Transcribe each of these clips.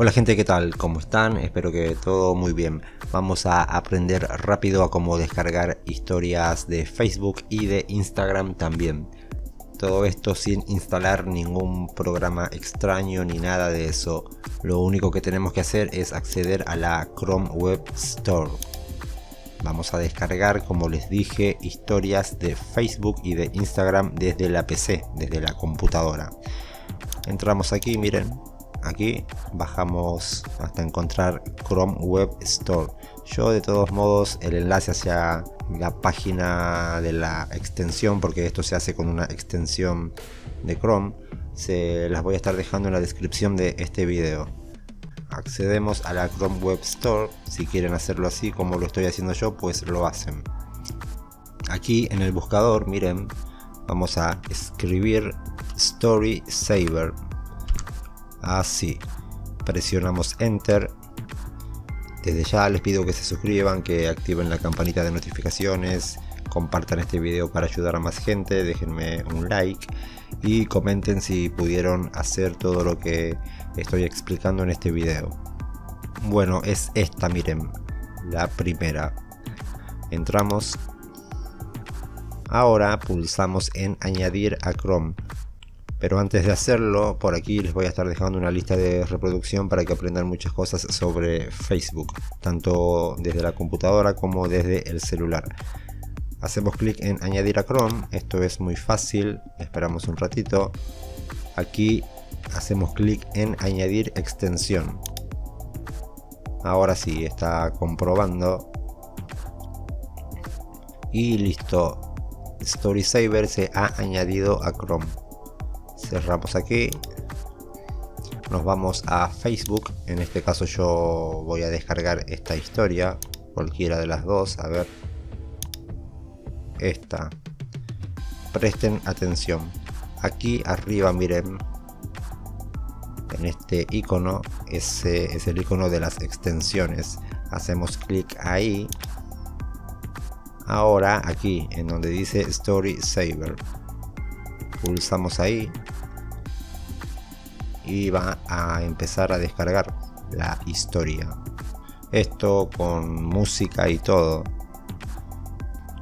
Hola gente, ¿qué tal? ¿Cómo están? Espero que todo muy bien. Vamos a aprender rápido a cómo descargar historias de Facebook y de Instagram también. Todo esto sin instalar ningún programa extraño ni nada de eso. Lo único que tenemos que hacer es acceder a la Chrome Web Store. Vamos a descargar, como les dije, historias de Facebook y de Instagram desde la PC, desde la computadora. Entramos aquí, miren. Aquí bajamos hasta encontrar Chrome Web Store. Yo de todos modos el enlace hacia la página de la extensión, porque esto se hace con una extensión de Chrome, se las voy a estar dejando en la descripción de este video. Accedemos a la Chrome Web Store. Si quieren hacerlo así como lo estoy haciendo yo, pues lo hacen. Aquí en el buscador, miren, vamos a escribir Story Saver. Así, presionamos Enter. Desde ya les pido que se suscriban, que activen la campanita de notificaciones, compartan este video para ayudar a más gente, déjenme un like y comenten si pudieron hacer todo lo que estoy explicando en este video. Bueno, es esta, miren, la primera. Entramos. Ahora pulsamos en añadir a Chrome. Pero antes de hacerlo, por aquí les voy a estar dejando una lista de reproducción para que aprendan muchas cosas sobre Facebook, tanto desde la computadora como desde el celular. Hacemos clic en añadir a Chrome, esto es muy fácil, esperamos un ratito. Aquí hacemos clic en añadir extensión. Ahora sí, está comprobando. Y listo, Story Saver se ha añadido a Chrome. Cerramos aquí, nos vamos a Facebook. En este caso yo voy a descargar esta historia, cualquiera de las dos. A ver, esta. Presten atención, aquí arriba miren, en este icono, ese es el icono de las extensiones. Hacemos clic ahí. Ahora aquí en donde dice Story Saver, pulsamos ahí y va a empezar a descargar la historia. Esto con música y todo.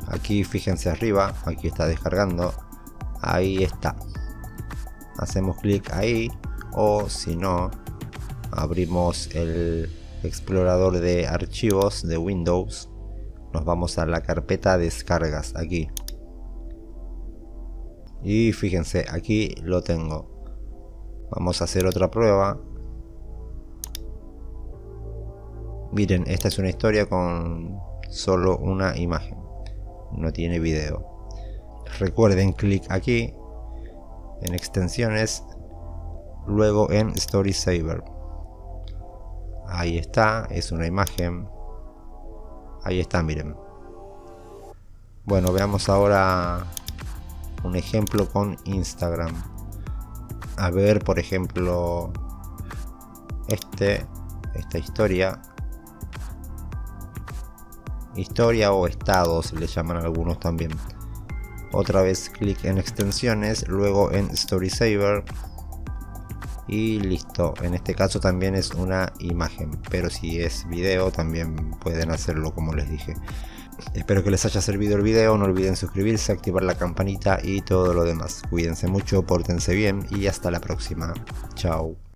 Aquí fíjense arriba, aquí está descargando. Ahí está. Hacemos clic ahí, o si no, abrimos el explorador de archivos de Windows. Nos vamos a la carpeta descargas aquí. Y fíjense, aquí lo tengo. Vamos a hacer otra prueba. Miren, esta es una historia con solo una imagen. No tiene video. Recuerden, clic aquí en extensiones, luego en Story Saver. Ahí está, es una imagen. Ahí está, miren. Bueno, veamos ahora un ejemplo con Instagram. A ver, por ejemplo, esta historia o estados le llaman algunos también. Otra vez clic en extensiones, luego en Story Saver y listo. En este caso también es una imagen, pero si es video también pueden hacerlo como les dije. Espero que les haya servido el video, no olviden suscribirse, activar la campanita y todo lo demás. Cuídense mucho, pórtense bien y hasta la próxima. Chao.